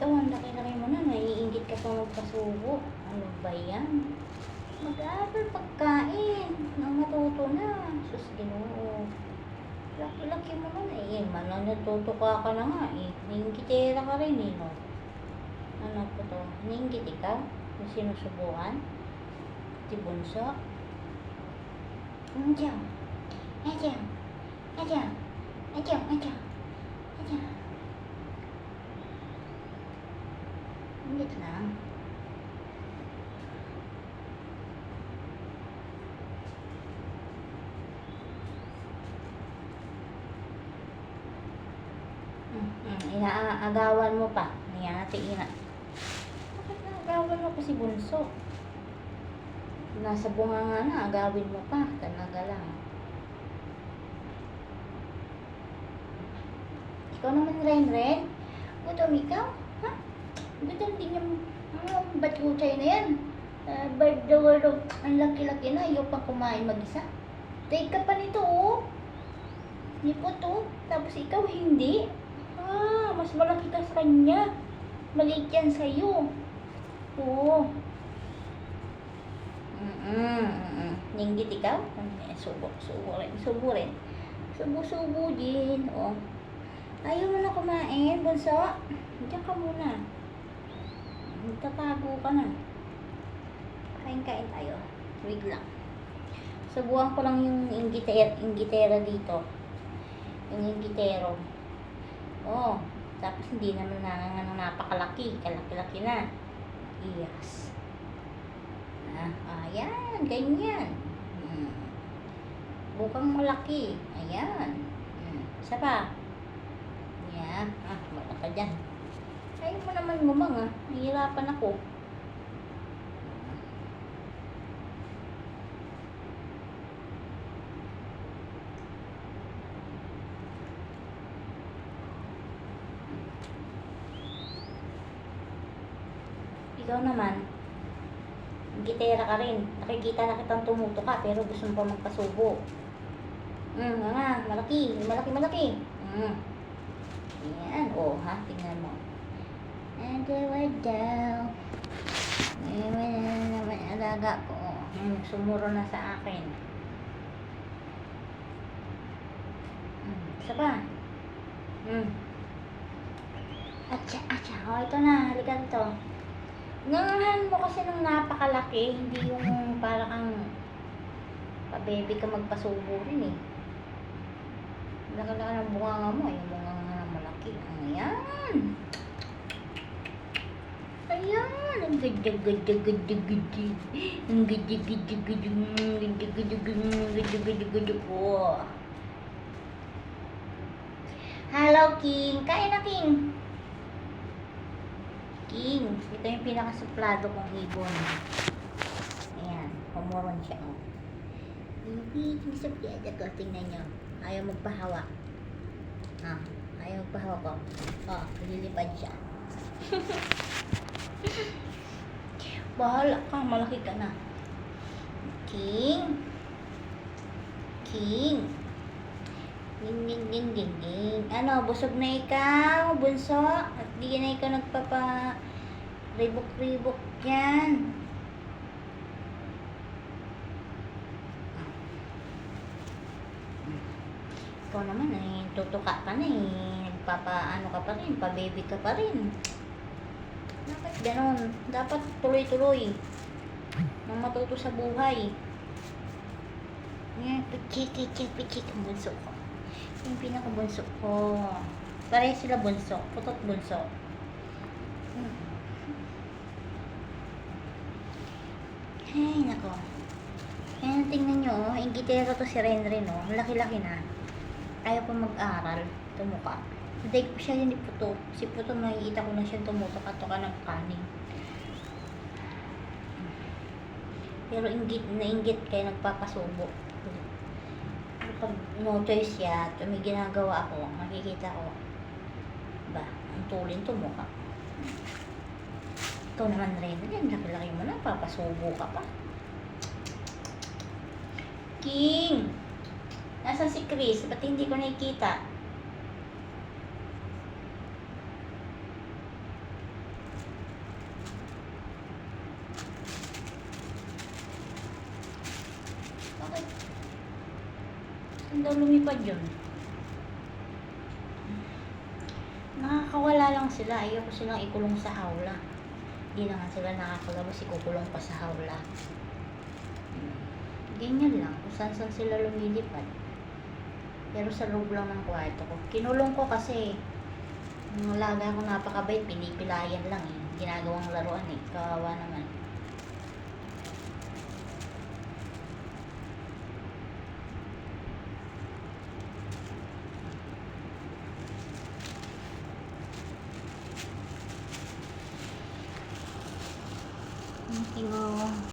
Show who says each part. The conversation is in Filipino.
Speaker 1: Ikaw, ang laki-laki mo na. Naiingit ka pa magpasubo. Ano ba yan? Mag-aaral pagkain. Nang matuto na. Sus, Ginoo. Laki-laki mo na eh. Natutuka ka na nga eh. Ningkitera ka rin eh, no? Ano po to? Ningkit ikaw? Yung sinusubukan? Si Bunso? Andiyan. Andiyan. Andiyan. Andiyan. Andiyan. Andiyan. Ingit lang. Inaagawan mo pa. Ate Ina. Bakit naagawan mo pa si Bunso? Nasa bunganga na, agawin mo pa. Talaga lang. Ikaw naman, Ren. Gutom ikaw? Ha? Gutom din yung batutay na yan. Ang laki-laki na. Ayaw pa kumain mag-isa. Take ka pa nito, oh. Nipot, oh. Tapos ikaw, hindi. Mas malaki ka sa kanya. Maliit yan sa'yo. Oo. Ninggit ikaw? Subo rin. Subo din. Oh. Ayaw mo na kumain, Bunso? Diyan ka muna. Tatago ka na. Kain tayo. Wait lang. Subuhan ko lang yung inggitera dito. Yung inggitero. Oh, tapos hindi naman napakalaki. Kalaki-laki na. Yes. Ayan, ganyan. Bukang malaki. Ayan. Isa pa. Yan. Baka ka dyan. Ayaw mo naman ngumang, nahihirapan ako. Ikaw naman, gitera ka rin. Nakikita na kitang tumuto ka, pero gusto mo pa magpasubo. Malaki. Ayan, tingnan mo. Daw. Naman alaga ko. Sumuro na sa akin. Isa pa. Atcha. Ito na, halika dito. Nangahan mo kasi ng napakalaki, hindi yung para kang pa-baby ka magpasubo rin eh. Laka-laka ng bunganga mo, yung bunganga na malaki. Ayan! Ang gada-gada. Ang gada-gada po. Hello, King! Kain na, King! King, ito yung pinakasuplado kong ibon. Ayan, pumuron siya. Hindi, suplado ko. Tingnan nyo. Ayaw magpahawak. Ayaw magpahawak ko. Lilipad siya. Bahala ka, malaki ka na. King. Ding. Ano, busog na ikaw, Bunso? At di na ikaw ribok-ribok yan. Ikaw naman tutuka ka na nagpapaano ka pa rin, pa-baby ka pa rin. Dapat ganon. Dapat tuloy-tuloy. Nang matuto sa buhay. Pichik ang bunso ko. Yung pinaka-bunso ko. Pareho sila bunso. Putot bunso. Ay, nako. Ayan, tingnan nyo, ingitero to si Renren, no? Laki-laki na. Ayaw pa mag-aral. Tumuka. Hindi ko siya yung Puto. Si Puto, nakikita ko na siya tumutok-atoka ng kanin. Pero nainggit kaya nagpapasubo. Pag no choice siya, may ginagawa ako, makikita ko, ang tulin tumuka. Ikaw naman rin, laki-laki mo na, papasubo ka pa. King! Nasaan si Chris? Ba't hindi ko nakikita? Saan daw lumipad yun? Nakakawala lang sila. Ayaw ko silang ikulong sa hawla. Hindi na nga sila nakakalabas, ikukulong pa sa hawla. Ganyan lang, kung saan sila lumilipad. Pero sa loob lang ng kwarto ko. Kinulong ko kasi yung alaga ko napakabait, pinipilayan lang eh. Ginagawang laruan eh. Kawawa naman.